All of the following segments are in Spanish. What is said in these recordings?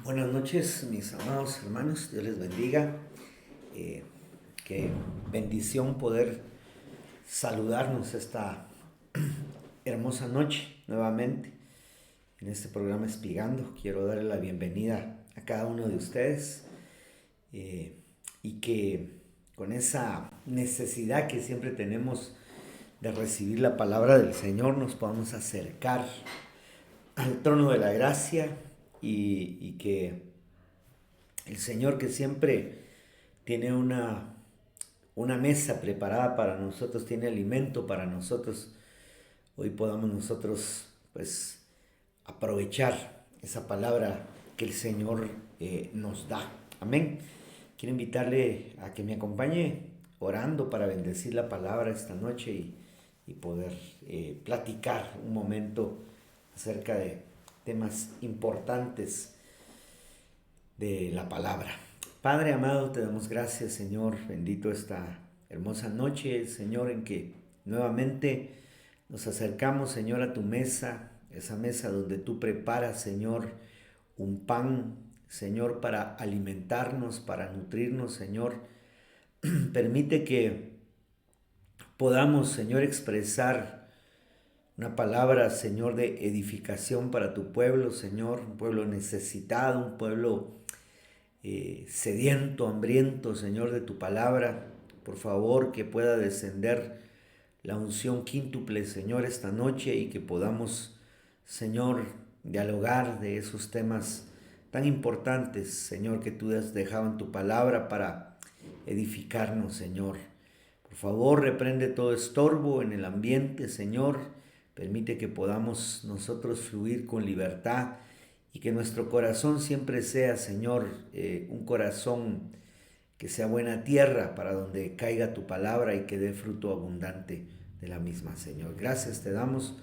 Buenas noches, mis amados hermanos, Dios les bendiga. Qué bendición poder saludarnos esta hermosa noche nuevamente en este programa Espigando. Quiero darle la bienvenida a cada uno de ustedes eh, y que con esa necesidad que siempre tenemos de recibir la palabra del Señor nos podamos acercar al trono de la gracia y que el Señor, que siempre tiene una mesa preparada para nosotros, tiene alimento para nosotros, hoy podamos nosotros pues aprovechar esa palabra que el Señor nos da. Amén. Quiero invitarle a que me acompañe orando para bendecir la palabra esta noche y poder platicar un momento acerca de temas importantes de la palabra. Padre amado, te damos gracias, Señor, bendito esta hermosa noche, Señor, en que nuevamente nos acercamos, Señor, a tu mesa, esa mesa donde tú preparas, Señor, un pan, Señor, para alimentarnos, para nutrirnos, Señor. Permite que podamos, Señor, expresar una palabra, Señor, de edificación para tu pueblo, Señor, un pueblo necesitado, un pueblo sediento, hambriento, Señor, de tu palabra. Por favor, que pueda descender la unción quíntuple, Señor, esta noche y que podamos, Señor, dialogar de esos temas tan importantes, Señor, que tú has dejado en tu palabra para edificarnos, Señor. Por favor, reprende todo estorbo en el ambiente, Señor. Permite que podamos nosotros fluir con libertad y que nuestro corazón siempre sea, Señor, un corazón que sea buena tierra para donde caiga tu palabra y que dé fruto abundante de la misma, Señor. Gracias te damos,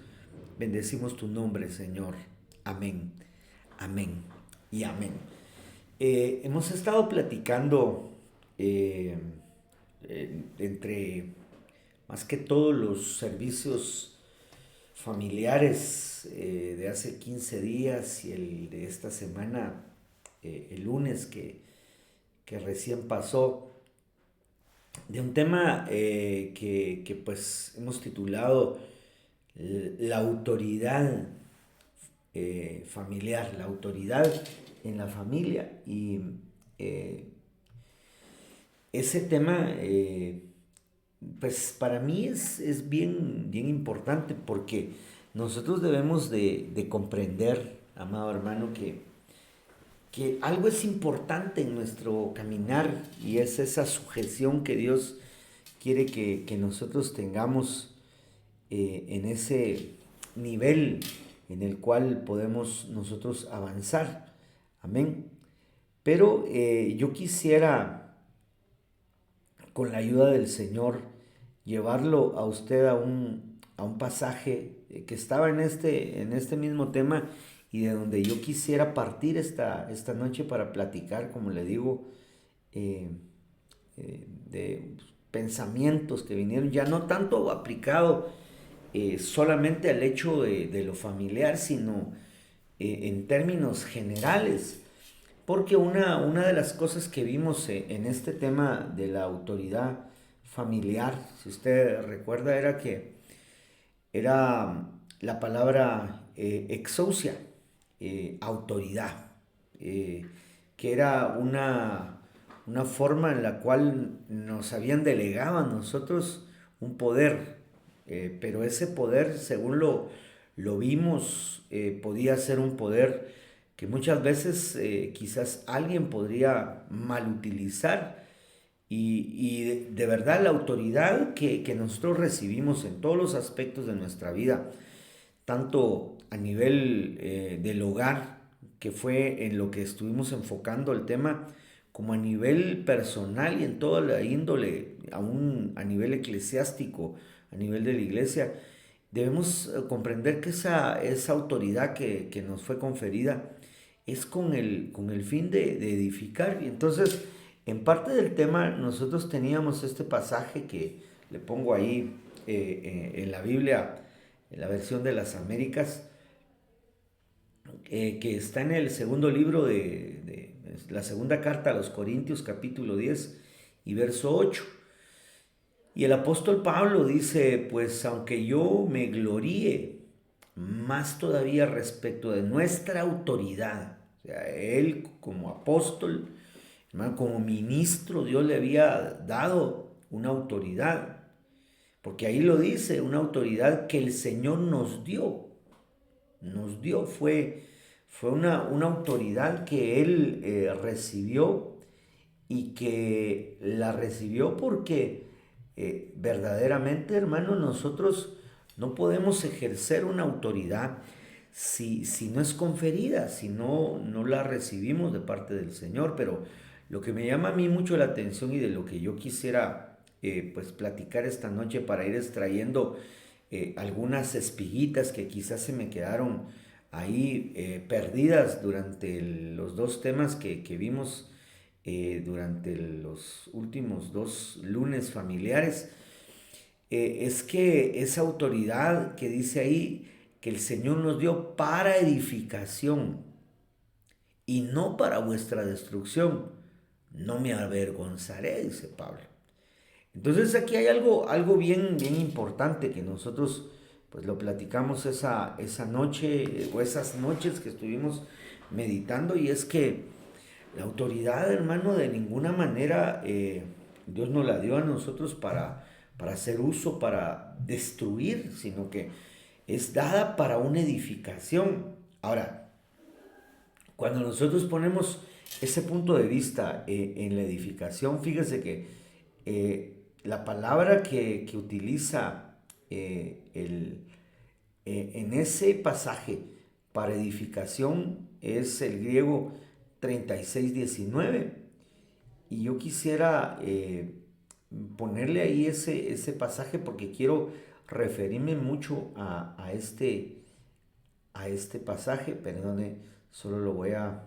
bendecimos tu nombre, Señor. Amén, amén y amén. Hemos estado platicando entre más que todos los servicios familiares de hace 15 días y el de esta semana, el lunes que recién pasó, de un tema que pues hemos titulado la autoridad familiar, la autoridad en la familia. Y eh, ese tema pues para mí es bien importante porque nosotros debemos de comprender, amado hermano, que algo es importante en nuestro caminar y es esa sujeción que Dios quiere que nosotros tengamos en ese nivel en el cual podemos nosotros avanzar. Amén. Pero yo quisiera, con la ayuda del Señor, llevarlo a usted a un pasaje que estaba en este mismo tema y de donde yo quisiera partir esta noche para platicar, como le digo, eh, de pensamientos que vinieron, ya no tanto aplicado solamente al hecho de lo familiar, sino en términos generales. Porque una de las cosas que vimos en este tema de la autoridad familiar, si usted recuerda, era que era la palabra exousia, autoridad, eh, que era una forma en la cual nos habían delegado a nosotros un poder, pero ese poder, según lo vimos, podía ser un poder que muchas veces quizás alguien podría malutilizar y de verdad la autoridad que nosotros recibimos en todos los aspectos de nuestra vida, tanto a nivel del hogar, que fue en lo que estuvimos enfocando el tema, como a nivel personal y en toda la índole, aún a nivel eclesiástico, a nivel de la iglesia, debemos comprender que esa autoridad que nos fue conferida es con el fin de edificar. Y entonces, en parte del tema, nosotros teníamos este pasaje que le pongo ahí en la Biblia, en la versión de las Américas, que está en el segundo libro de la segunda carta a los Corintios, capítulo 10 y verso 8. Y el apóstol Pablo dice, pues aunque yo me gloríe más todavía respecto de nuestra autoridad, o sea, él como apóstol, hermano, como ministro, Dios le había dado una autoridad, porque ahí lo dice, una autoridad que el Señor nos dio, fue una autoridad que él recibió y que la recibió porque verdaderamente, hermano, nosotros no podemos ejercer una autoridad si no es conferida, si no la recibimos de parte del Señor. Pero lo que me llama a mí mucho la atención y de lo que yo quisiera pues platicar esta noche para ir extrayendo algunas espiguitas que quizás se me quedaron ahí perdidas durante los dos temas que vimos durante los últimos dos lunes familiares, es que esa autoridad que dice ahí que el Señor nos dio para edificación y no para vuestra destrucción, no me avergonzaré, dice Pablo. Entonces aquí hay algo bien importante que nosotros pues lo platicamos esa noche o esas noches que estuvimos meditando, y es que la autoridad, hermano, de ninguna manera Dios nos la dio a nosotros para hacer uso, para destruir, sino que es dada para una edificación. Ahora, cuando nosotros ponemos ese punto de vista en la edificación, fíjese que la palabra que utiliza en ese pasaje para edificación es el griego 36:19. Y yo quisiera ponerle ahí ese pasaje porque quiero referirme mucho a este pasaje. Perdone, solo lo voy a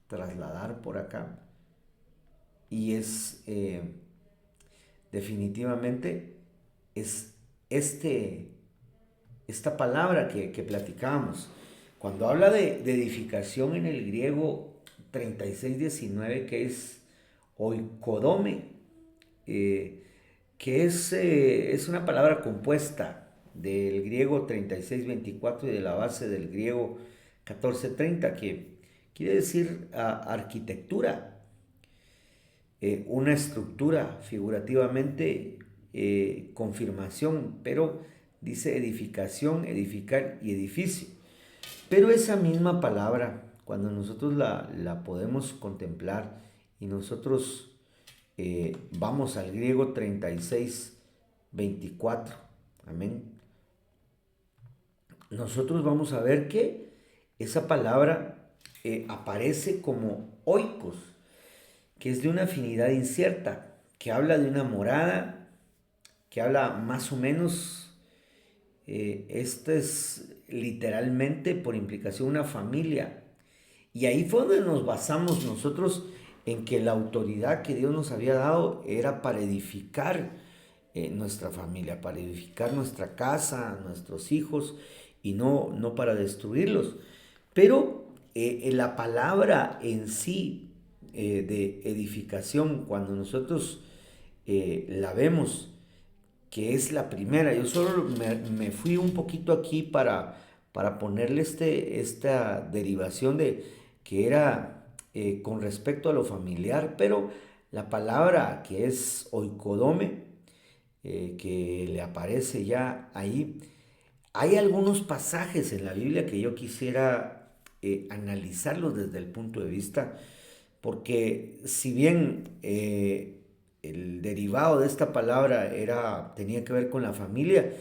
trasladar por acá. Y es definitivamente es esta palabra que platicábamos. Cuando habla de edificación en el griego 36:19, que es oikodome, que es una palabra compuesta del griego 36:24 y de la base del griego 14:30, que quiere decir arquitectura, una estructura, figurativamente confirmación, pero dice edificación, edificar y edificio. Pero esa misma palabra, cuando nosotros la podemos contemplar y nosotros vamos al griego 36:24, amén, nosotros vamos a ver que esa palabra aparece como oikos, que es de una afinidad incierta, que habla de una morada, que habla más o menos, esto es literalmente por implicación una familia. Y ahí fue donde nos basamos nosotros en que la autoridad que Dios nos había dado era para edificar nuestra familia, para edificar nuestra casa, nuestros hijos, y no para destruirlos. Pero la palabra en sí de edificación, cuando nosotros la vemos, que es la primera, yo solo me fui un poquito aquí para ponerle esta derivación de que era con respecto a lo familiar, pero la palabra que es oikodome, que le aparece ya ahí, hay algunos pasajes en la Biblia que yo quisiera analizarlos desde el punto de vista, porque si bien el derivado de esta palabra tenía que ver con la familia,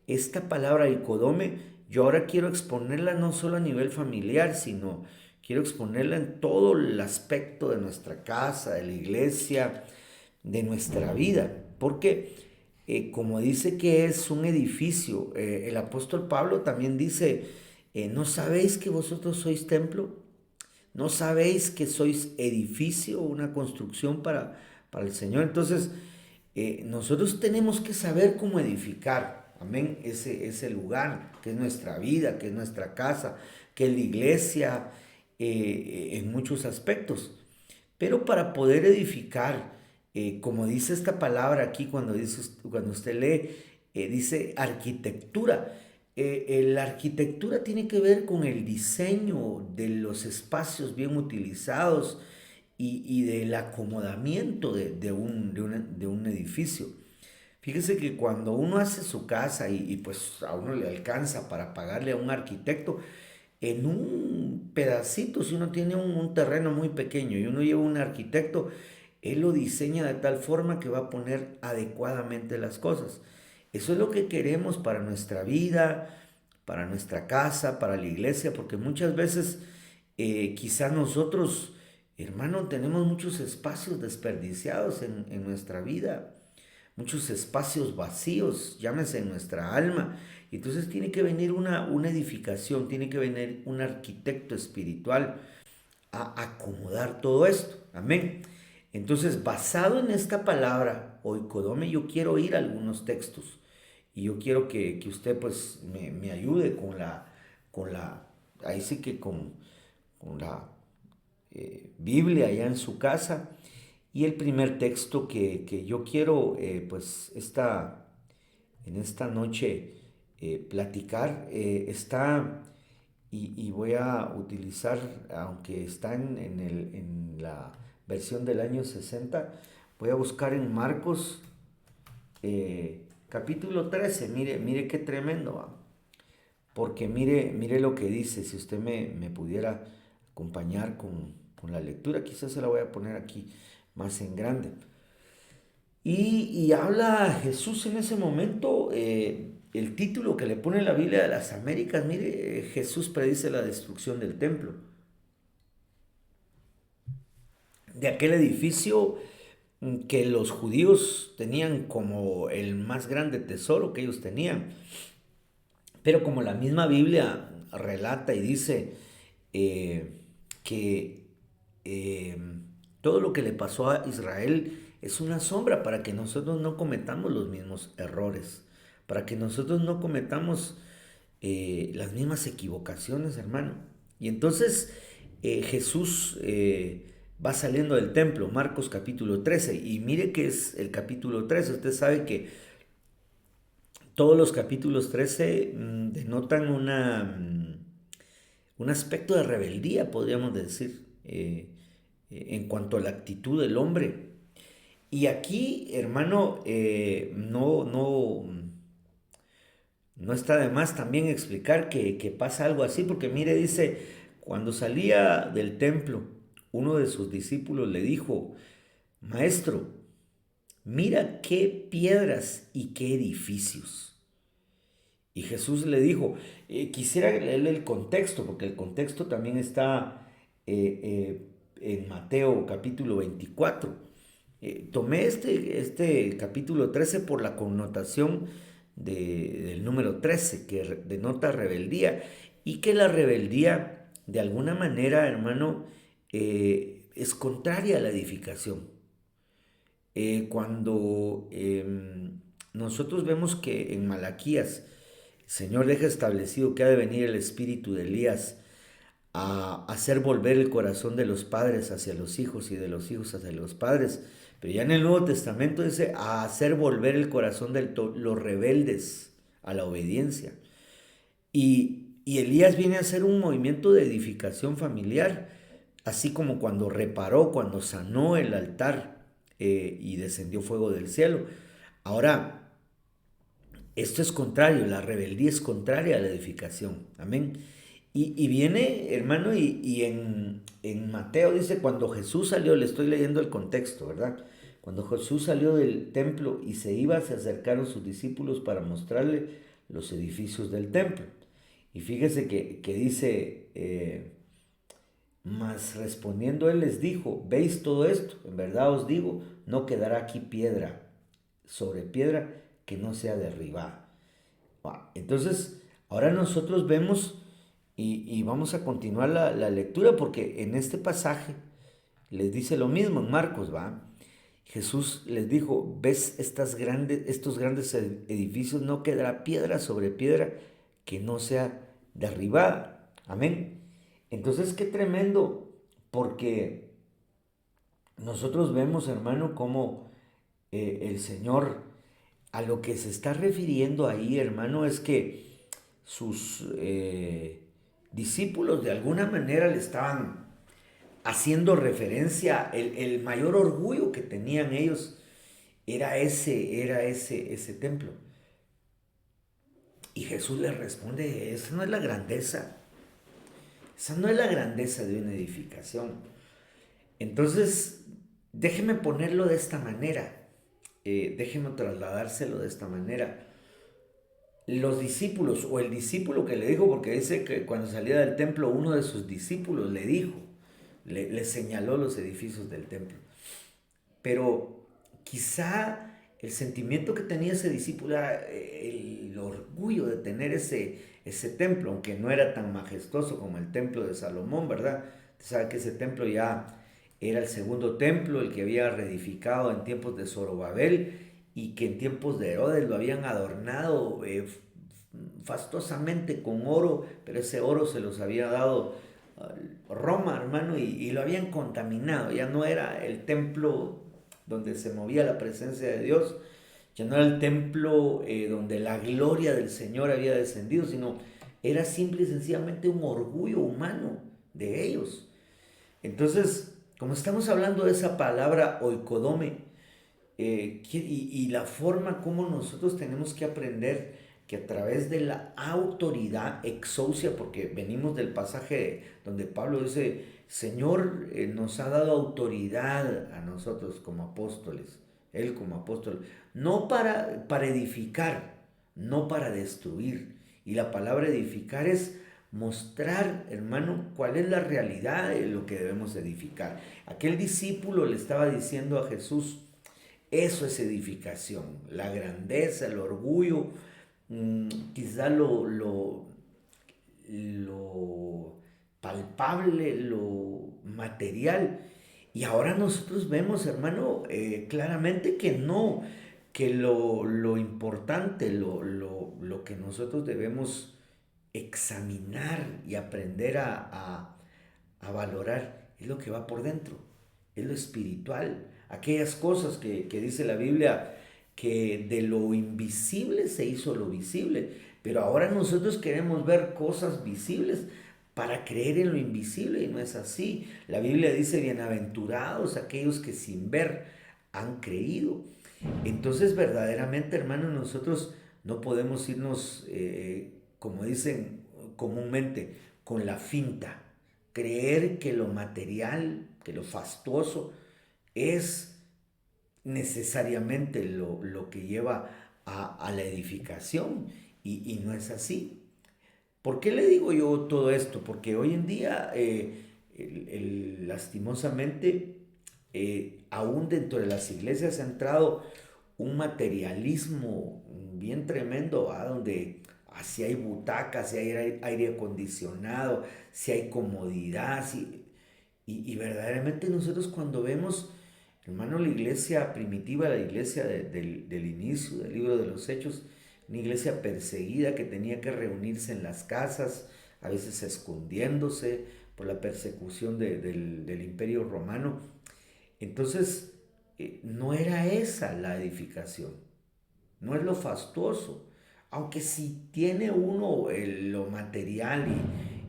esta palabra oikodome, yo ahora quiero exponerla no solo a nivel familiar, sino quiero exponerla en todo el aspecto de nuestra casa, de la iglesia, de nuestra vida. Porque como dice que es un edificio, el apóstol Pablo también dice, ¿no sabéis que vosotros sois templo? ¿No sabéis que sois edificio, una construcción para el Señor? Entonces, nosotros tenemos que saber cómo edificar, amén, ese lugar, que es nuestra vida, que es nuestra casa, que es la iglesia, en muchos aspectos. Pero para poder edificar, como dice esta palabra aquí, cuando usted lee, dice arquitectura. La arquitectura tiene que ver con el diseño de los espacios bien utilizados y del acomodamiento de un edificio. Fíjese que cuando uno hace su casa y pues a uno le alcanza para pagarle a un arquitecto, en un pedacito, si uno tiene un terreno muy pequeño y uno lleva un arquitecto, él lo diseña de tal forma que va a poner adecuadamente las cosas. Eso es lo que queremos para nuestra vida, para nuestra casa, para la iglesia, porque muchas veces quizás nosotros, hermano, tenemos muchos espacios desperdiciados en nuestra vida, muchos espacios vacíos, llámese en nuestra alma. Y entonces tiene que venir una edificación, tiene que venir un arquitecto espiritual a acomodar todo esto. Amén. Entonces, basado en esta palabra, oikodome, yo quiero ir a algunos textos. Y yo quiero que usted pues me ayude ahí sí que con la Biblia allá en su casa. Y el primer texto que yo quiero pues en esta noche platicar está, y voy a utilizar, aunque está en la versión del año 60, voy a buscar en Marcos capítulo 13. Mire qué tremendo, ¿va? Porque mire lo que dice. Si usted me pudiera acompañar con la lectura, quizás se la voy a poner aquí más en grande. Y habla Jesús en ese momento, el título que le pone la Biblia de las Américas, mire, Jesús predice la destrucción del templo, de aquel edificio que los judíos tenían como el más grande tesoro que ellos tenían. Pero como la misma Biblia relata y dice que eh, todo lo que le pasó a Israel es una sombra para que nosotros no cometamos los mismos errores, para que nosotros no cometamos las mismas equivocaciones, hermano. Y entonces Jesús va saliendo del templo, Marcos capítulo 13, y mire que es el capítulo 13. Usted sabe que todos los capítulos 13 denotan un aspecto de rebeldía, podríamos decir, en cuanto a la actitud del hombre. Y aquí, hermano, no está de más también explicar que pasa algo así, porque mire, dice, cuando salía del templo, uno de sus discípulos le dijo, Maestro, mira qué piedras y qué edificios. Y Jesús le dijo, quisiera leerle el contexto, porque el contexto también está en Mateo capítulo 24. Tomé este capítulo 13 por la connotación del número 13, que denota rebeldía, y que la rebeldía, de alguna manera, hermano, es contraria a la edificación. Cuando nosotros vemos que en Malaquías, el Señor deja establecido que ha de venir el espíritu de Elías a hacer volver el corazón de los padres hacia los hijos y de los hijos hacia los padres. Pero ya en el Nuevo Testamento dice a hacer volver el corazón de los rebeldes a la obediencia. Y Elías viene a hacer un movimiento de edificación familiar, así como cuando sanó el altar y descendió fuego del cielo. Ahora, esto es contrario, la rebeldía es contraria a la edificación. Amén. Y viene, hermano, y en Mateo dice, cuando Jesús salió, le estoy leyendo el contexto, ¿verdad? Cuando Jesús salió del templo y se iba, se acercaron sus discípulos para mostrarle los edificios del templo. Y fíjese que dice, mas respondiendo él les dijo, ¿veis todo esto? En verdad os digo, no quedará aquí piedra sobre piedra que no sea derribada. Entonces, ahora nosotros vemos y vamos a continuar la lectura, porque en este pasaje les dice lo mismo en Marcos, ¿va? Jesús les dijo, ¿ves estos grandes edificios? No quedará piedra sobre piedra que no sea derribada. Amén. Entonces, qué tremendo, porque nosotros vemos, hermano, cómo el Señor a lo que se está refiriendo ahí, hermano, es que sus discípulos de alguna manera le estaban haciendo referencia, el mayor orgullo que tenían ellos era ese templo. Y Jesús les responde, esa no es la grandeza, esa no es la grandeza de una edificación. Entonces, déjeme ponerlo de esta manera, déjeme trasladárselo de esta manera. Los discípulos, o el discípulo que le dijo, porque dice que cuando salía del templo, uno de sus discípulos le dijo, le señaló los edificios del templo. Pero quizá el sentimiento que tenía ese discípulo era el orgullo de tener ese templo, aunque no era tan majestuoso como el templo de Salomón, ¿verdad? Usted sabe que ese templo ya era el segundo templo, el que había reedificado en tiempos de Zorobabel y que en tiempos de Herodes lo habían adornado fastuosamente con oro, pero ese oro se los había dado Roma, hermano, y lo habían contaminado. Ya no era el templo donde se movía la presencia de Dios, ya no era el templo donde la gloria del Señor había descendido, sino era simple y sencillamente un orgullo humano de ellos. Entonces, como estamos hablando de esa palabra oikodome, y la forma como nosotros tenemos que aprender que a través de la autoridad exousia, porque venimos del pasaje donde Pablo dice, Señor nos ha dado autoridad a nosotros como apóstoles, Él como apóstol, no para edificar, no para destruir. Y la palabra edificar es mostrar, hermano, cuál es la realidad de lo que debemos edificar. Aquel discípulo le estaba diciendo a Jesús, eso es edificación, la grandeza, el orgullo, quizá lo palpable, lo material. Y ahora nosotros vemos, hermano, claramente que no, que lo importante, lo que nosotros debemos examinar y aprender a valorar es lo que va por dentro, es lo espiritual, aquellas cosas que dice la Biblia, que de lo invisible se hizo lo visible, pero ahora nosotros queremos ver cosas visibles para creer en lo invisible y no es así. La Biblia dice, bienaventurados aquellos que sin ver han creído. Entonces verdaderamente, hermanos, nosotros no podemos irnos, como dicen comúnmente, con la finta, creer que lo material, que lo fastuoso es necesariamente lo que lleva a la edificación y no es así. ¿Por qué le digo yo todo esto? Porque hoy en día, lastimosamente, aún dentro de las iglesias ha entrado un materialismo bien tremendo, ¿va? Donde si hay butacas, si hay aire acondicionado, si hay comodidad, y verdaderamente nosotros cuando vemos, hermano, la iglesia primitiva, la iglesia del inicio, del libro de los Hechos, una iglesia perseguida que tenía que reunirse en las casas, a veces escondiéndose por la persecución del imperio romano. Entonces, no era esa la edificación, no es lo fastuoso, aunque si tiene uno lo material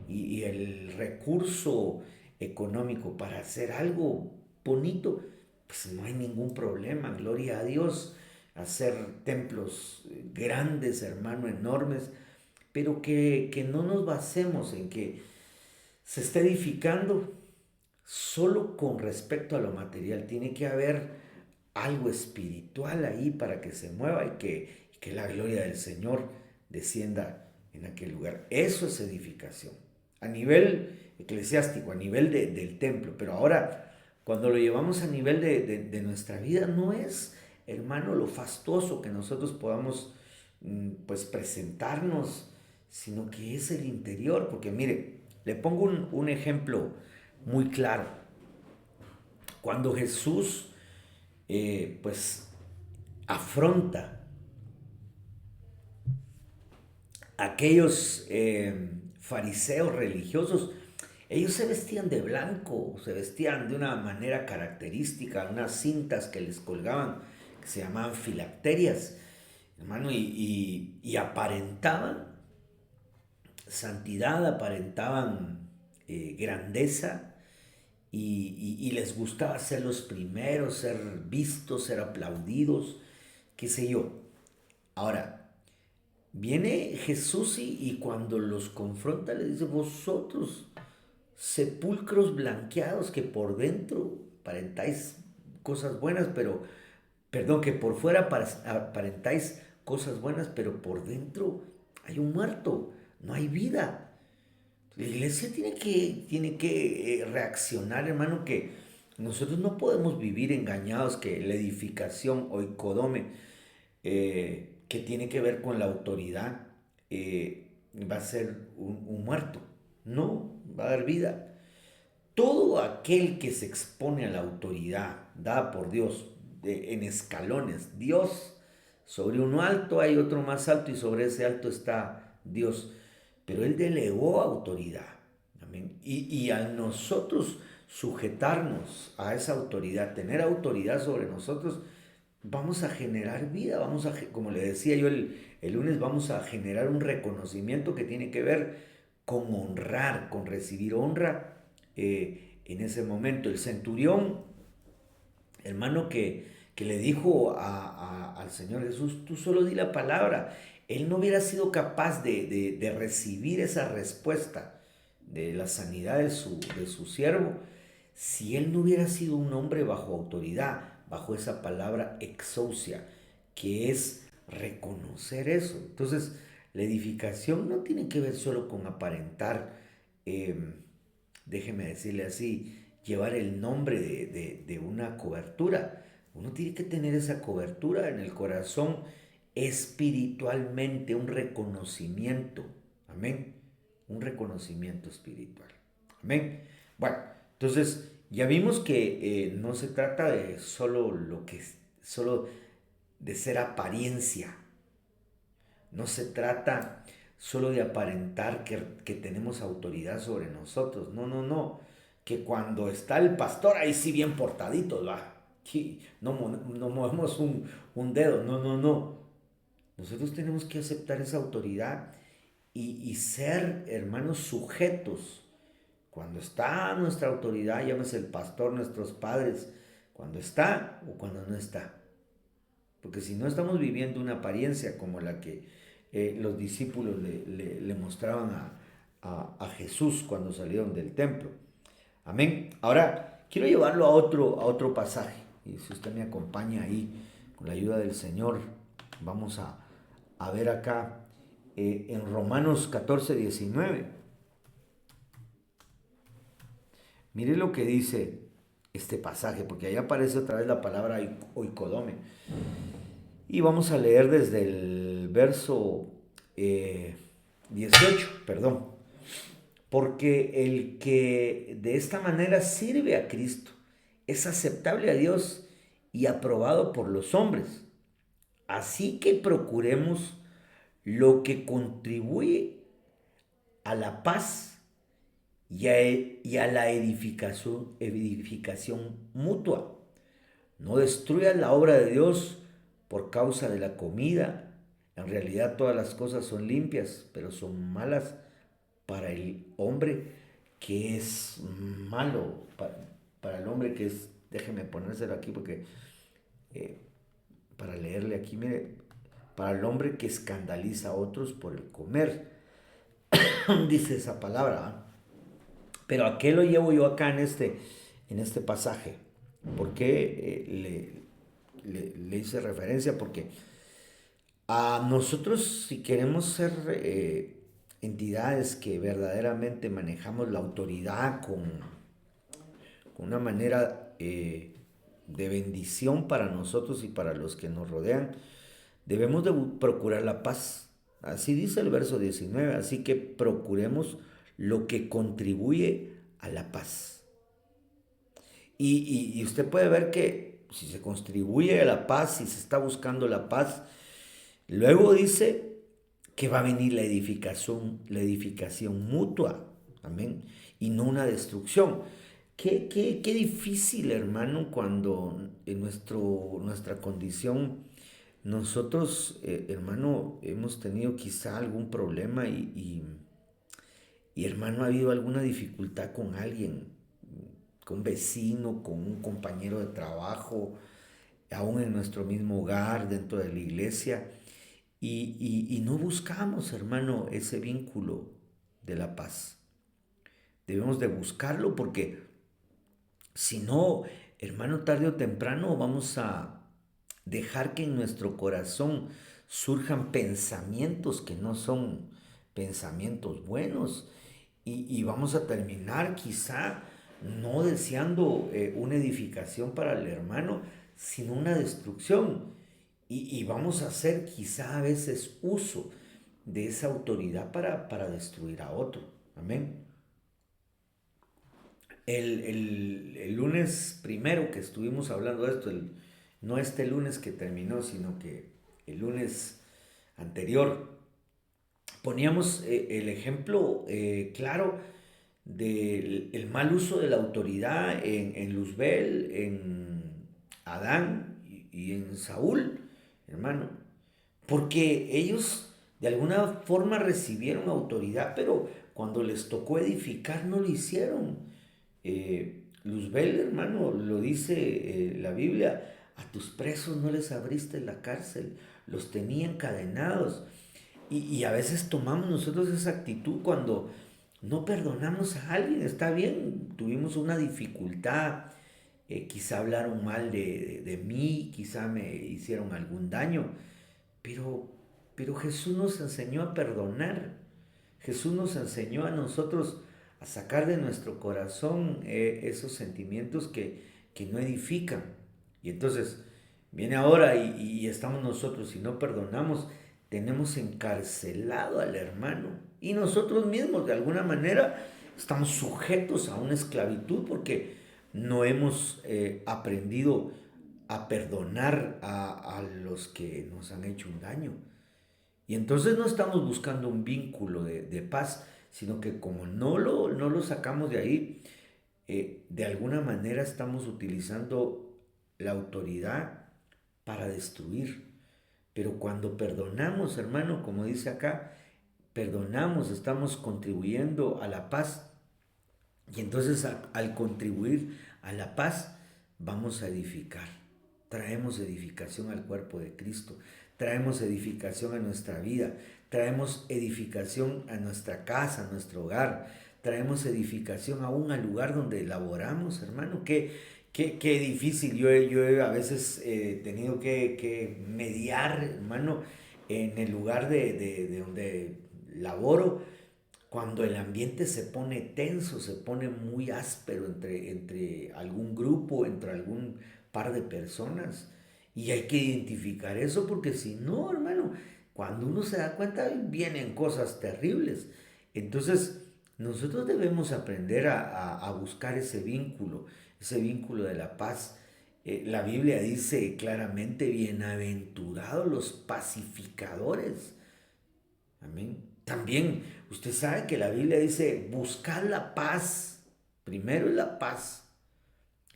y el recurso económico para hacer algo bonito, pues no hay ningún problema, gloria a Dios, hacer templos grandes, hermano, enormes, pero que no nos basemos en que se está edificando solo con respecto a lo material, tiene que haber algo espiritual ahí para que se mueva y que la gloria del Señor descienda en aquel lugar. Eso es edificación, a nivel eclesiástico, a nivel del templo, pero ahora cuando lo llevamos a nivel de nuestra vida, no es, hermano, lo fastuoso que nosotros podamos pues presentarnos, sino que es el interior, porque mire, le pongo un ejemplo muy claro. Cuando Jesús pues afronta aquellos fariseos religiosos, ellos se vestían de blanco, se vestían de una manera característica, unas cintas que les colgaban, que se llamaban filacterias, hermano, y aparentaban santidad, aparentaban grandeza, y les gustaba ser los primeros, ser vistos, ser aplaudidos, qué sé yo. Ahora, viene Jesús y cuando los confronta les dice, vosotros, sepulcros blanqueados que por dentro aparentáis cosas buenas, pero, perdón, que por fuera aparentáis cosas buenas, pero por dentro hay un muerto, no hay vida. La iglesia tiene que reaccionar, hermano, que nosotros no podemos vivir engañados que la edificación oikodome, que tiene que ver con la autoridad, va a ser un muerto. No, va a dar vida. Todo aquel que se expone a la autoridad dada por Dios en escalones, Dios, sobre uno alto hay otro más alto y sobre ese alto está Dios, pero Él delegó autoridad. Amén. Y al nosotros sujetarnos a esa autoridad, tener autoridad sobre nosotros, vamos a generar vida, como le decía yo el lunes, vamos a generar un reconocimiento que tiene que ver con honrar, con recibir honra en ese momento. El centurión, hermano, que le dijo al Señor Jesús, tú solo di la palabra, él no hubiera sido capaz de recibir esa respuesta de la sanidad de su siervo si él no hubiera sido un hombre bajo autoridad, bajo esa palabra exousia, que es reconocer eso. Entonces, la edificación no tiene que ver solo con aparentar, eh, déjeme decirle así, llevar el nombre de una cobertura. Uno tiene que tener esa cobertura en el corazón espiritualmente, un reconocimiento. Amén. Un reconocimiento espiritual. Amén. Bueno, entonces ya vimos que no se trata de solo de ser apariencia. No se trata solo de aparentar que tenemos autoridad sobre nosotros. No, no, no. Que cuando está el pastor ahí sí bien portaditos, va. Sí, no movemos un dedo. No, no, no. Nosotros tenemos que aceptar esa autoridad y ser, hermanos, sujetos. Cuando está nuestra autoridad, llámese el pastor, nuestros padres, cuando está o cuando no está. Porque si no estamos viviendo una apariencia como la que los discípulos le mostraban a Jesús cuando salieron del templo. Amén. Ahora, quiero llevarlo a otro pasaje. Y si usted me acompaña ahí, con la ayuda del Señor, vamos a ver acá en Romanos 14:19. Mire lo que dice este pasaje, porque ahí aparece otra vez la palabra oikodome. Y vamos a leer desde el verso 18, perdón. Porque el que de esta manera sirve a Cristo es aceptable a Dios y aprobado por los hombres. Así que procuremos lo que contribuye a la paz y a la edificación mutua. No destruyas la obra de Dios por causa de la comida. En realidad todas las cosas son limpias, pero son malas para el hombre que es malo, para el hombre que es, déjeme ponérselo aquí porque eh, para leerle aquí, mire, para el hombre que escandaliza a otros por el comer, dice esa palabra. Pero ¿a qué lo llevo yo acá en este pasaje? ¿Por qué le hice referencia? Porque a nosotros, si queremos ser entidades que verdaderamente manejamos la autoridad con una manera de bendición para nosotros y para los que nos rodean, debemos de procurar la paz. Así dice el verso 19, así que procuremos lo que contribuye a la paz. Y usted puede ver que si se contribuye a la paz, si se está buscando la paz, luego dice que va a venir la edificación mutua, amén, y no una destrucción. Qué difícil, hermano, cuando en nuestra condición nosotros, hermano, hemos tenido quizá algún problema y, hermano, ha habido alguna dificultad con alguien, con un vecino, con un compañero de trabajo, aún en nuestro mismo hogar, dentro de la iglesia, y no buscamos, hermano, ese vínculo de la paz. Debemos de buscarlo porque si no, hermano, tarde o temprano vamos a dejar que en nuestro corazón surjan pensamientos que no son pensamientos buenos y vamos a terminar quizá no deseando una edificación para el hermano, sino una destrucción. Y vamos a hacer quizá a veces uso de esa autoridad para destruir a otro. Amén. El lunes primero que estuvimos hablando de esto, no este lunes que terminó, sino que el lunes anterior, poníamos el ejemplo claro del el mal uso de la autoridad en Luzbel, en Adán y en Saúl, hermano. Porque ellos de alguna forma recibieron autoridad, pero cuando les tocó edificar no lo hicieron. Luzbel, hermano, lo dice la Biblia, a tus presos no les abriste la cárcel, los tenía encadenados. Y a veces tomamos nosotros esa actitud cuando no perdonamos a alguien. Está bien, tuvimos una dificultad, quizá hablaron mal de mí, quizá me hicieron algún daño, pero, pero Jesús nos enseñó a perdonar. Jesús nos enseñó a nosotros a sacar de nuestro corazón esos sentimientos que no edifican. Y entonces viene ahora y estamos nosotros, si no perdonamos, tenemos encarcelado al hermano. Y nosotros mismos, de alguna manera, estamos sujetos a una esclavitud porque no hemos aprendido a perdonar a los que nos han hecho un daño. Y entonces no estamos buscando un vínculo de paz, sino que como no lo sacamos de ahí, de alguna manera estamos utilizando la autoridad para destruir. Pero cuando perdonamos, hermano, como dice acá, perdonamos, estamos contribuyendo a la paz. Y entonces al contribuir a la paz, vamos a edificar. Traemos edificación al cuerpo de Cristo. Traemos edificación a nuestra vida. Traemos edificación a nuestra casa, a nuestro hogar. Traemos edificación aún al lugar donde laboramos, hermano. Qué difícil. Yo a veces he tenido que mediar, hermano, en el lugar de donde laboro cuando el ambiente se pone tenso, se pone muy áspero entre algún grupo, entre algún par de personas. Y hay que identificar eso porque si no, hermano, cuando uno se da cuenta vienen cosas terribles. Entonces, nosotros debemos aprender a buscar ese vínculo de la paz. La Biblia dice claramente, bienaventurados los pacificadores. Amén. También usted sabe que la Biblia dice, buscar la paz. Primero es la paz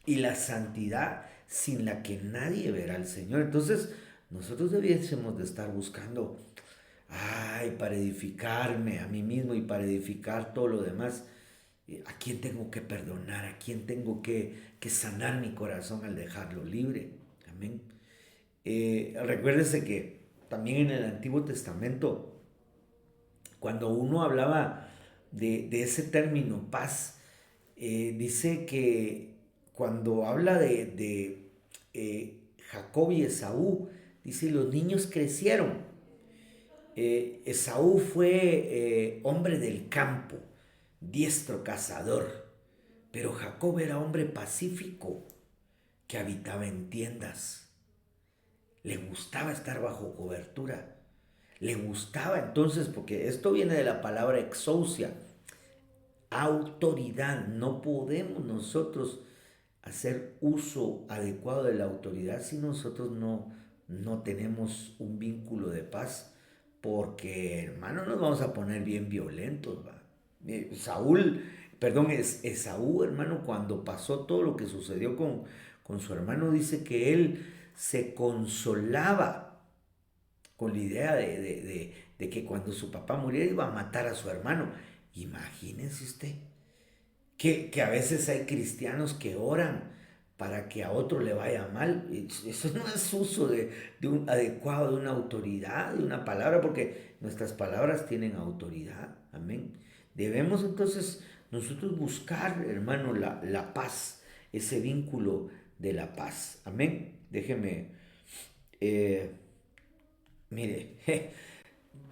y la santidad sin la que nadie verá al Señor. Entonces, nosotros debiésemos de estar buscando, ay, para edificarme a mí mismo y para edificar todo lo demás. ¿A quién tengo que perdonar? ¿A quién tengo que sanar mi corazón al dejarlo libre? Amén. Recuérdese que también en el Antiguo Testamento, cuando uno hablaba de ese término paz, dice que cuando habla de Jacob y Esaú, dice los niños crecieron. Esaú fue hombre del campo, diestro cazador, pero Jacob era hombre pacífico que habitaba en tiendas. Le gustaba estar bajo cobertura. Le gustaba entonces, porque esto viene de la palabra exousia, autoridad. No podemos nosotros hacer uso adecuado de la autoridad si nosotros no tenemos un vínculo de paz porque, hermano, nos vamos a poner bien violentos, ¿va? Esaú, hermano, cuando pasó todo lo que sucedió con su hermano, dice que él se consolaba con la idea de que cuando su papá muriera iba a matar a su hermano. Imagínense usted que a veces hay cristianos que oran para que a otro le vaya mal. Eso no es uso de un adecuado de una autoridad, de una palabra, porque nuestras palabras tienen autoridad. Amén. Debemos entonces nosotros buscar, hermano, la paz, ese vínculo de la paz. Amén. Déjeme, eh, mire,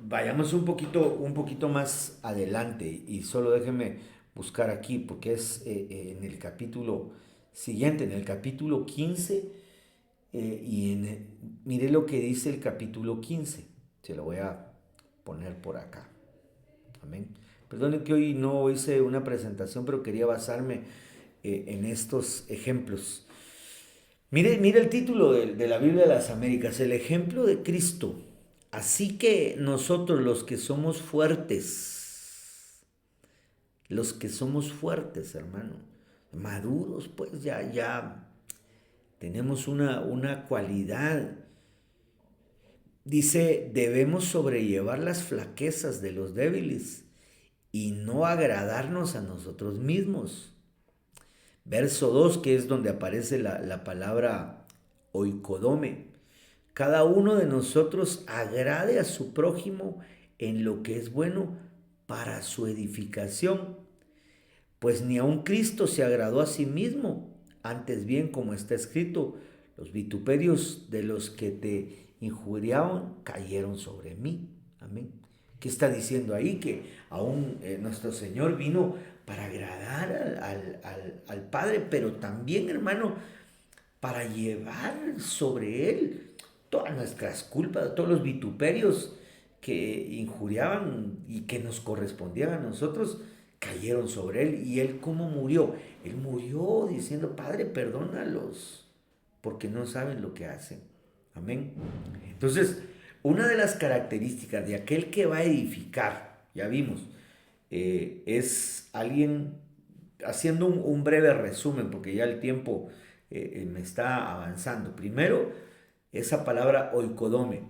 vayamos un poquito más adelante y solo déjeme buscar aquí porque es en el capítulo siguiente, en el capítulo 15 mire lo que dice el capítulo 15, se lo voy a poner por acá, amén. Perdone que hoy no hice una presentación, pero quería basarme en estos ejemplos. Mire el título de la Biblia de las Américas, el ejemplo de Cristo. Así que nosotros los que somos fuertes, hermano, maduros, pues ya tenemos una cualidad. Dice, debemos sobrellevar las flaquezas de los débiles y no agradarnos a nosotros mismos. Verso 2 que es donde aparece la palabra oikodome. Cada uno de nosotros agrade a su prójimo en lo que es bueno para su edificación, pues ni aun Cristo se agradó a sí mismo, antes bien como está escrito, los vituperios de los que te injuriaban cayeron sobre mí. Amén. ¿Qué está diciendo ahí? Que aún nuestro Señor vino para agradar al Padre, pero también, hermano, para llevar sobre Él todas nuestras culpas, todos los vituperios que injuriaban y que nos correspondían a nosotros, cayeron sobre Él. ¿Y Él cómo murió? Él murió diciendo, Padre, perdónalos, porque no saben lo que hacen. Amén. Entonces, una de las características de aquel que va a edificar, ya vimos, es alguien, haciendo un breve resumen, porque ya el tiempo me está avanzando. Primero, esa palabra oikodome.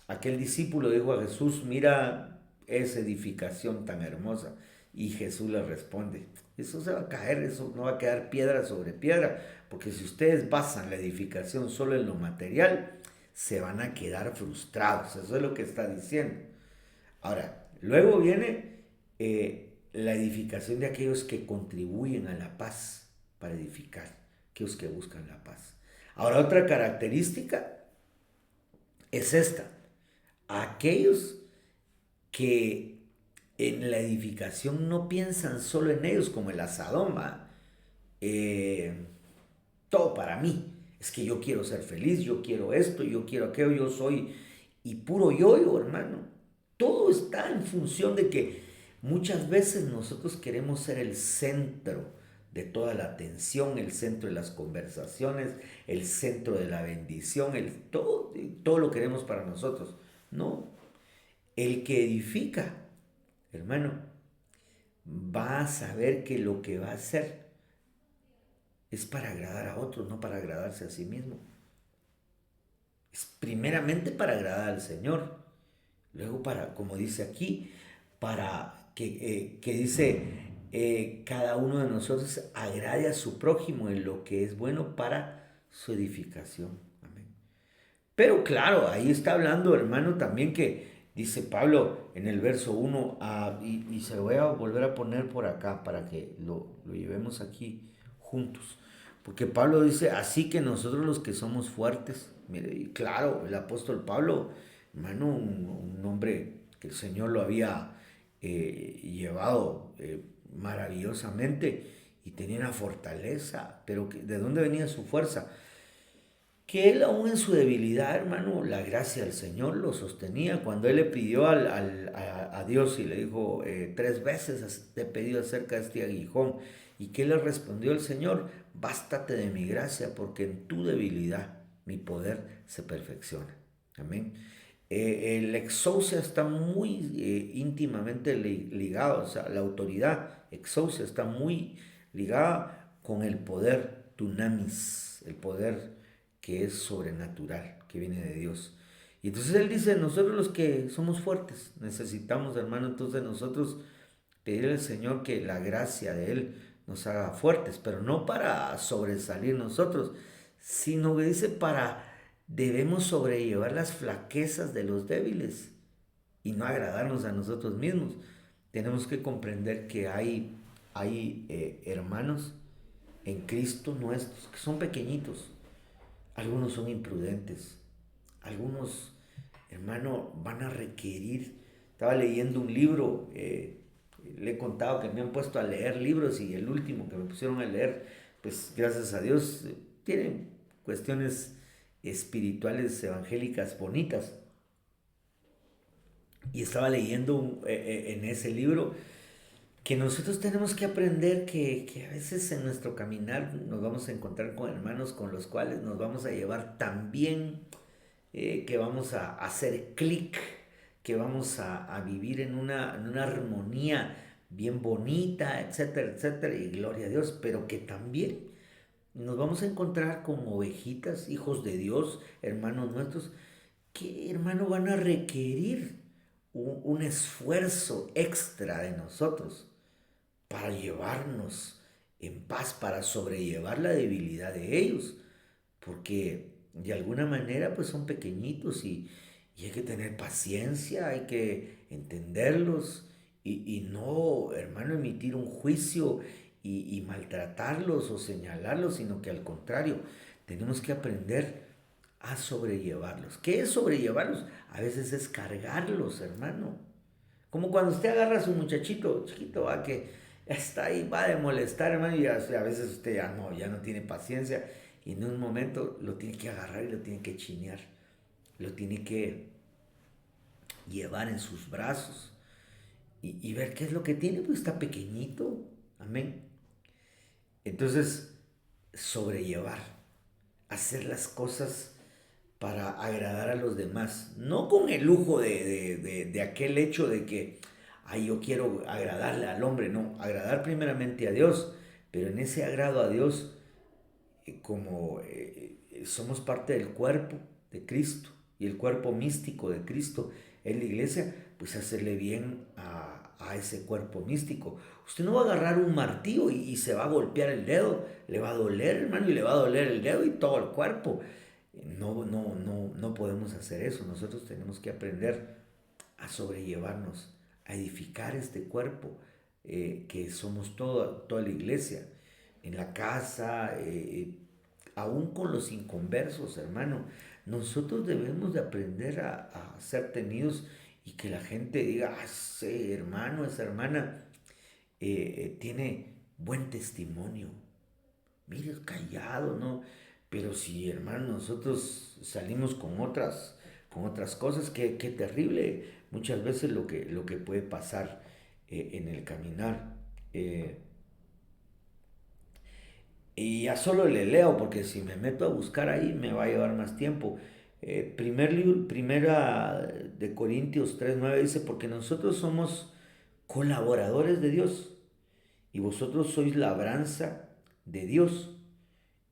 Aquel discípulo dijo a Jesús, mira esa edificación tan hermosa. Y Jesús le responde, eso se va a caer, eso no va a quedar piedra sobre piedra, porque si ustedes basan la edificación solo en lo material, se van a quedar frustrados. Eso es lo que está diciendo. Ahora, luego viene la edificación de aquellos que contribuyen a la paz para edificar, aquellos que buscan la paz. Ahora, otra característica es esta, aquellos que en la edificación no piensan solo en ellos como el asadón, ¿va? Todo para mí. Es que yo quiero ser feliz, yo quiero esto, yo quiero aquello, yo soy... Y puro yo, hermano. Todo está en función de que muchas veces nosotros queremos ser el centro de toda la atención, el centro de las conversaciones, el centro de la bendición, todo lo queremos para nosotros. No, el que edifica, hermano, va a saber que lo que va a hacer es para agradar a otros, no para agradarse a sí mismo. Es primeramente para agradar al Señor. Luego para, como dice aquí, para que dice, cada uno de nosotros agrade a su prójimo en lo que es bueno para su edificación. Amén. Pero claro, ahí está hablando, hermano, también que dice Pablo en el verso 1, y se lo voy a volver a poner por acá para que lo llevemos aquí juntos. Porque Pablo dice, así que nosotros los que somos fuertes, mire, y claro, el apóstol Pablo, hermano, un hombre que el Señor lo había llevado maravillosamente y tenía una fortaleza, pero ¿de dónde venía su fuerza? Que él aún en su debilidad, hermano, la gracia del Señor lo sostenía. Cuando él le pidió a Dios y le dijo, 3 veces te he pedido acerca de este aguijón, y que le respondió el Señor, bástate de mi gracia, porque en tu debilidad mi poder se perfecciona. Amén. El exousia está muy íntimamente ligado, o sea, la autoridad exousia está muy ligada con el poder dunamis, el poder que es sobrenatural, que viene de Dios. Y entonces él dice, nosotros los que somos fuertes, necesitamos, hermano, entonces nosotros pedirle al Señor que la gracia de Él nos haga fuertes, pero no para sobresalir nosotros, sino que dice debemos sobrellevar las flaquezas de los débiles y no agradarnos a nosotros mismos. Tenemos que comprender que hay hermanos en Cristo nuestros que son pequeñitos, algunos son imprudentes, algunos, hermano, van a requerir. Estaba leyendo un libro, le he contado que me han puesto a leer libros y el último que me pusieron a leer, pues gracias a Dios, tiene cuestiones espirituales evangélicas bonitas. Y estaba leyendo en ese libro que nosotros tenemos que aprender que a veces en nuestro caminar nos vamos a encontrar con hermanos con los cuales nos vamos a llevar tan bien, que vamos a hacer clic, que vamos a vivir en una armonía bien bonita, etcétera, etcétera, y gloria a Dios, pero que también nos vamos a encontrar con ovejitas, hijos de Dios, hermanos nuestros, que hermano van a requerir un esfuerzo extra de nosotros para llevarnos en paz, para sobrellevar la debilidad de ellos, porque de alguna manera pues son pequeñitos y hay que tener paciencia, hay que entenderlos y no, hermano, emitir un juicio y maltratarlos o señalarlos, sino que al contrario, tenemos que aprender a sobrellevarlos. ¿Qué es sobrellevarlos? A veces es cargarlos, hermano. Como cuando usted agarra a su muchachito chiquito, va que está ahí, va de molestar, hermano, y a veces usted ya no tiene paciencia y en un momento lo tiene que agarrar y lo tiene que chinear, lo tiene que llevar en sus brazos y ver qué es lo que tiene, pues está pequeñito, amén. Entonces, sobrellevar, hacer las cosas para agradar a los demás, no con el lujo de aquel hecho de que, ay, yo quiero agradarle al hombre, no, agradar primeramente a Dios, pero en ese agrado a Dios, como somos parte del cuerpo de Cristo y el cuerpo místico de Cristo es la iglesia, pues hacerle bien a ese cuerpo místico. Usted no va a agarrar un martillo y se va a golpear el dedo, le va a doler, hermano, y le va a doler el dedo y todo el cuerpo. No podemos hacer eso. Nosotros tenemos que aprender a sobrellevarnos, a edificar este cuerpo, que somos toda la iglesia, en la casa, aún con los inconversos, hermano. Nosotros debemos de aprender a ser tenidos y que la gente diga, ah, ese hermano, esa hermana tiene buen testimonio. Mire, es callado, ¿no? Pero si, hermano, nosotros salimos con otras cosas, qué terrible muchas veces lo que puede pasar en el caminar. Y ya solo le leo, porque si me meto a buscar ahí me va a llevar más tiempo. Primera de Corintios 3:9 dice, porque nosotros somos colaboradores de Dios y vosotros sois labranza de Dios,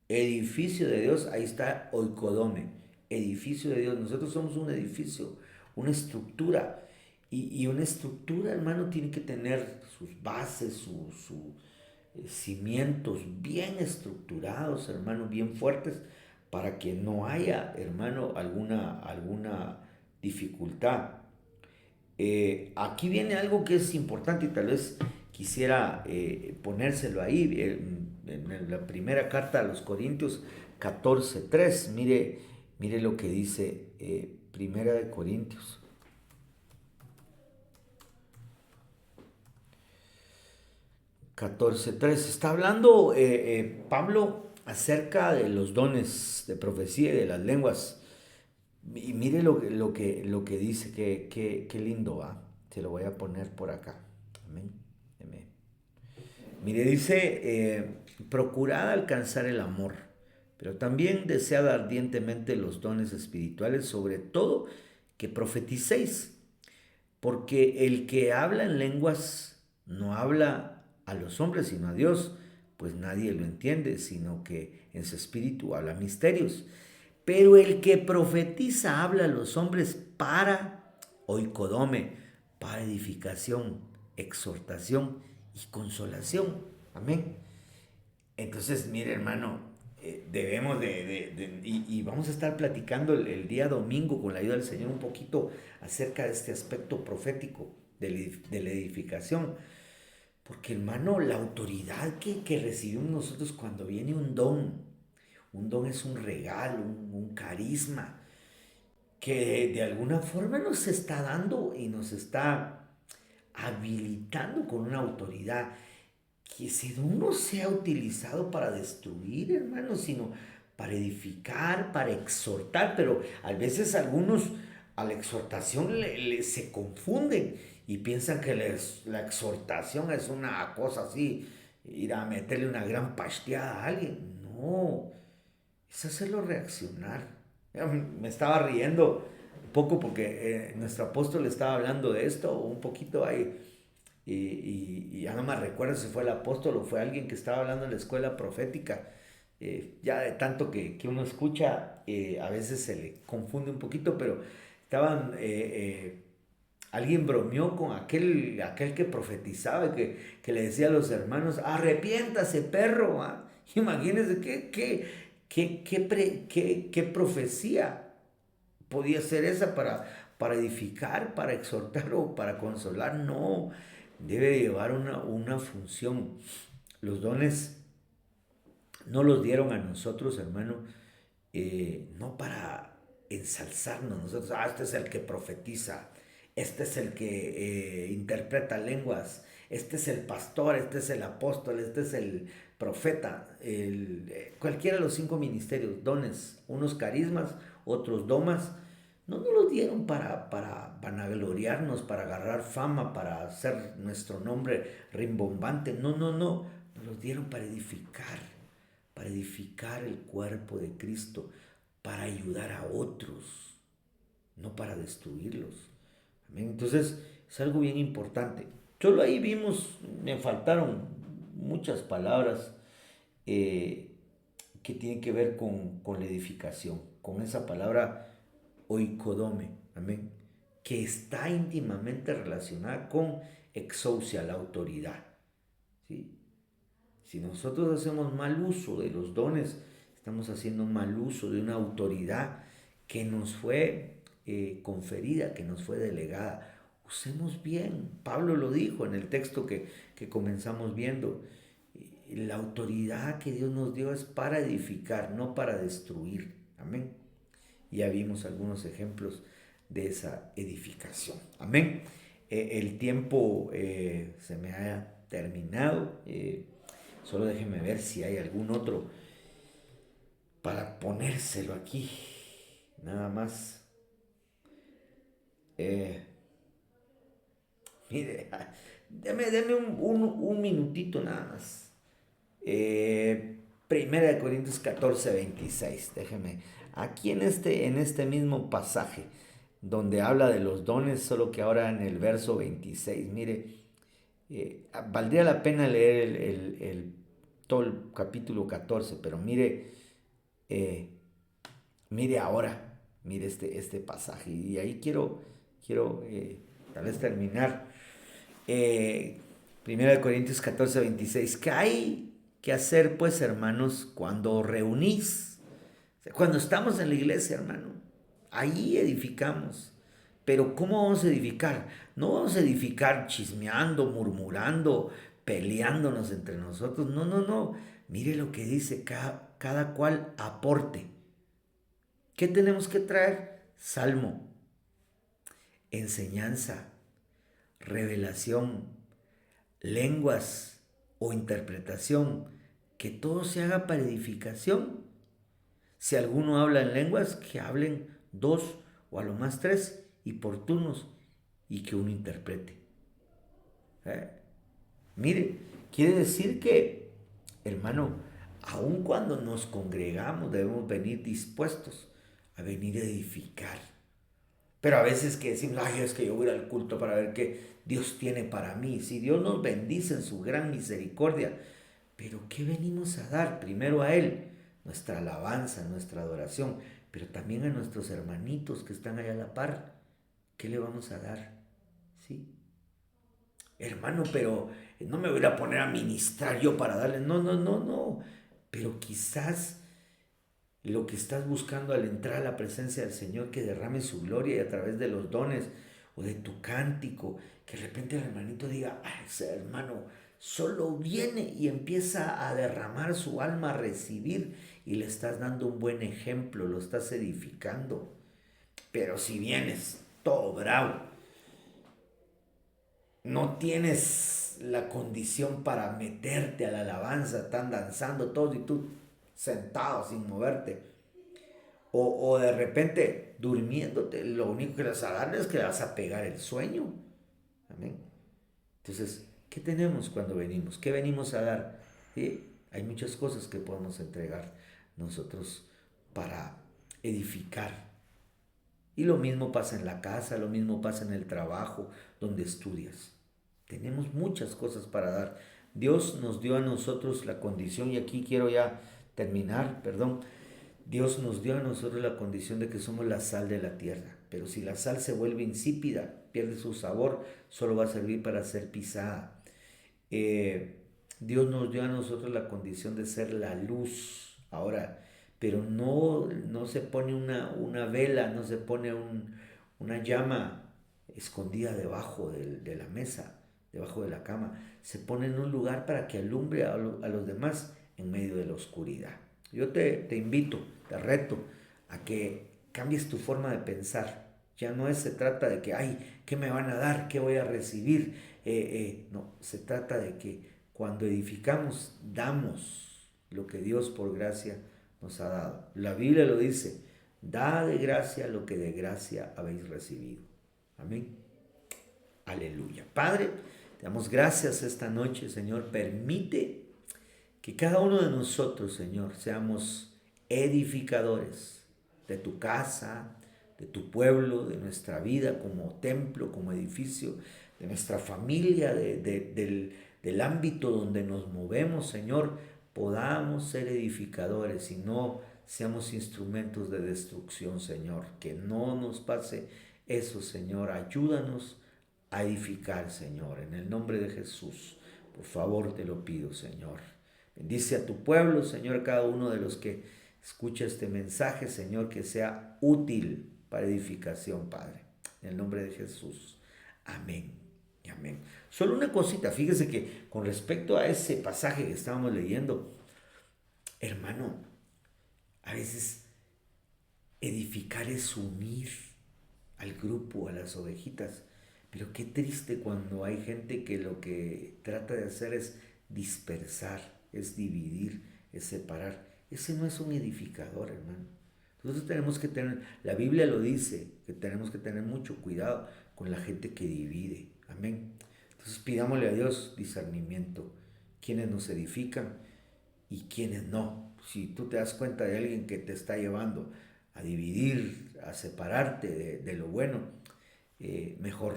edificio de Dios. Ahí está oikodome, edificio de Dios. Nosotros somos un edificio, una estructura. Y una estructura, hermano, tiene que tener sus bases, cimientos bien estructurados, hermano, bien fuertes, para que no haya, hermano, alguna dificultad. Aquí viene algo que es importante y tal vez quisiera ponérselo ahí, en la primera carta a los Corintios 14:3. Mire lo que dice Primera de Corintios 14:3. Está hablando Pablo acerca de los dones de profecía y de las lenguas. Y mire lo que dice, qué lindo va. Se lo voy a poner por acá. Amén. Amén. Mire, dice, procurad alcanzar el amor, pero también desead ardientemente los dones espirituales, sobre todo que profeticéis, porque el que habla en lenguas no habla a los hombres, sino a Dios, pues nadie lo entiende, sino que en su espíritu habla misterios. Pero el que profetiza habla a los hombres para oikodome, para edificación, exhortación y consolación. Amén. Entonces, mire, hermano, debemos y vamos a estar platicando el día domingo con la ayuda del Señor un poquito acerca de este aspecto profético de la edificación. Porque, hermano, la autoridad que recibimos nosotros cuando viene un don es un regalo, un carisma, que de alguna forma nos está dando y nos está habilitando con una autoridad que ese don no sea utilizado para destruir, hermano, sino para edificar, para exhortar, pero a veces algunos a la exhortación se confunden y piensan que la exhortación es una cosa así, ir a meterle una gran pasteada a alguien. No, es hacerlo reaccionar. Me estaba riendo un poco porque nuestro apóstol estaba hablando de esto, un poquito ahí, y ya no me recuerdo si fue el apóstol o fue alguien que estaba hablando en la escuela profética. Ya de tanto que uno escucha, a veces se le confunde un poquito, pero estaban, alguien bromeó con aquel que profetizaba, que le decía a los hermanos, arrepiéntase perro, ¿ah? Imagínense qué profecía podía ser esa para edificar, para exhortar o para consolar. No, debe llevar una función. Los dones no los dieron a nosotros, hermano, no para ensalzarnos nosotros. Este es el que profetiza, este es el que interpreta lenguas, este es el pastor, este es el apóstol, este es el profeta, cualquiera de los 5 ministerios, dones, unos carismas, otros domas. No nos los dieron para vanagloriarnos, para agarrar fama, para hacer nuestro nombre rimbombante. No, no, no. Nos los dieron para edificar el cuerpo de Cristo, para ayudar a otros, no para destruirlos. Amén. Entonces, es algo bien importante. Solo ahí vimos, me faltaron muchas palabras que tienen que ver con la edificación, con esa palabra oikodome, amén, que está íntimamente relacionada con exousia, la autoridad. ¿Sí? Si nosotros hacemos mal uso de los dones, estamos haciendo mal uso de una autoridad que nos fue conferida, que nos fue delegada. Usemos bien. Pablo lo dijo en el texto que comenzamos viendo. La autoridad que Dios nos dio es para edificar, no para destruir. Amén. Ya vimos algunos ejemplos de esa edificación. Amén. El tiempo se me ha terminado. Solo déjenme ver si hay algún otro para ponérselo aquí. Nada más. Mire, deme un minutito nada más. Primera de Corintios 14, 26. Déjeme. Aquí en este mismo pasaje, donde habla de los dones, solo que ahora en el verso 26. Mire, valdría la pena leer todo el capítulo 14, pero eh, mire ahora, mire este pasaje. Y ahí quiero tal vez terminar. Primera de Corintios 14, 26. ¿Qué hay que hacer, pues, hermanos, cuando os reunís? O sea, cuando estamos en la iglesia, hermano, ahí edificamos. Pero ¿cómo vamos a edificar? No vamos a edificar chismeando, murmurando, peleándonos entre nosotros. No, no, no. Mire lo que dice, cada cual aporte. ¿Qué tenemos que traer? Salmo, enseñanza, revelación, lenguas o interpretación. Que todo se haga para edificación. Si alguno habla en lenguas, que hablen 2 o a lo más 3 y por turnos, y que uno interprete. ¿Eh? Mire, quiere decir que, hermano, aun cuando nos congregamos debemos venir dispuestos a venir a edificar, Pero a veces que decimos, ay, es que yo voy a ir al culto para ver qué Dios tiene para mí. Si Dios nos bendice en su gran misericordia, pero ¿qué venimos a dar? Primero a Él, nuestra alabanza, nuestra adoración, pero también a nuestros hermanitos que están allá a la par. ¿Qué le vamos a dar? ¿Sí? Hermano, pero no me voy a poner a ministrar yo para darle. No, no, no, no. Pero quizás lo que estás buscando al entrar a la presencia del Señor, que derrame su gloria y a través de los dones o de tu cántico, que de repente el hermanito diga, ay, ese hermano solo viene y empieza a derramar su alma a recibir y le estás dando un buen ejemplo, lo estás edificando. Pero si vienes todo bravo, no tienes la condición para meterte a la alabanza, están danzando todos y tú sentado sin moverte. O de repente durmiéndote, lo único que le vas a dar es que le vas a pegar el sueño. Amén. Entonces, ¿qué tenemos cuando venimos? ¿Qué venimos a dar? ¿Sí? Hay muchas cosas que podemos entregar nosotros para edificar. Y lo mismo pasa en la casa, lo mismo pasa en el trabajo, donde estudias. Tenemos muchas cosas para dar. Dios nos dio a nosotros la condición, y aquí quiero ya terminar, perdón. Dios nos dio a nosotros la condición de que somos la sal de la tierra. Pero si la sal se vuelve insípida, pierde su sabor, solo va a servir para ser pisada. Eh, Dios nos dio a nosotros la condición de ser la luz. Ahora, pero no se pone una vela, no se pone una llama escondida debajo de la mesa, debajo de la cama. Se pone en un lugar para que alumbre a los demás en medio de la oscuridad. Yo te invito, te reto a que cambies tu forma de pensar. Ya no se trata de que, ay, ¿qué me van a dar? ¿Qué voy a recibir? No, se trata de que cuando edificamos, damos lo que Dios por gracia nos ha dado. La Biblia lo dice, da de gracia lo que de gracia habéis recibido. Amén. Aleluya. Padre, te damos gracias esta noche, Señor. Permite que cada uno de nosotros, Señor, seamos edificadores de tu casa, de tu pueblo, de nuestra vida como templo, como edificio, de nuestra familia, del ámbito donde nos movemos, Señor, podamos ser edificadores y no seamos instrumentos de destrucción, Señor. Que no nos pase eso, Señor. Ayúdanos a edificar, Señor, en el nombre de Jesús. Por favor, te lo pido, Señor. Bendice a tu pueblo, Señor, cada uno de los que escucha este mensaje, Señor, que sea útil para edificación, Padre. En el nombre de Jesús. Amén y amén. Solo una cosita, fíjese que con respecto a ese pasaje que estábamos leyendo, hermano, a veces edificar es unir al grupo, a las ovejitas. Pero qué triste cuando hay gente que lo que trata de hacer es dispersar, es dividir, es separar. Ese no es un edificador, hermano. Entonces tenemos que tener, la Biblia lo dice, que tenemos que tener mucho cuidado con la gente que divide. Amén. Entonces pidámosle a Dios discernimiento, quienes nos edifican y quienes no. Si tú te das cuenta de alguien que te está llevando a dividir, a separarte de lo bueno, mejor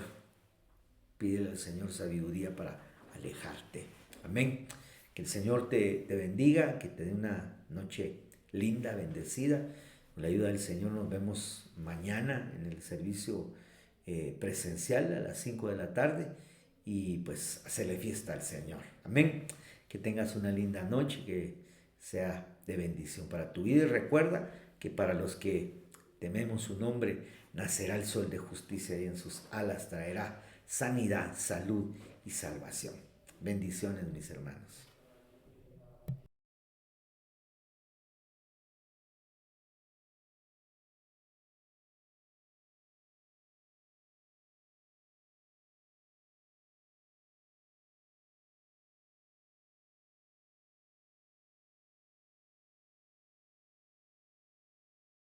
pídele al Señor sabiduría para alejarte. Amén. Que el Señor te bendiga, que te dé una noche linda, bendecida. Con la ayuda del Señor nos vemos mañana en el servicio presencial a las 5 de la tarde y pues hacerle fiesta al Señor. Amén. Que tengas una linda noche, que sea de bendición para tu vida y recuerda que para los que tememos su nombre, nacerá el sol de justicia y en sus alas traerá sanidad, salud y salvación. Bendiciones, mis hermanos.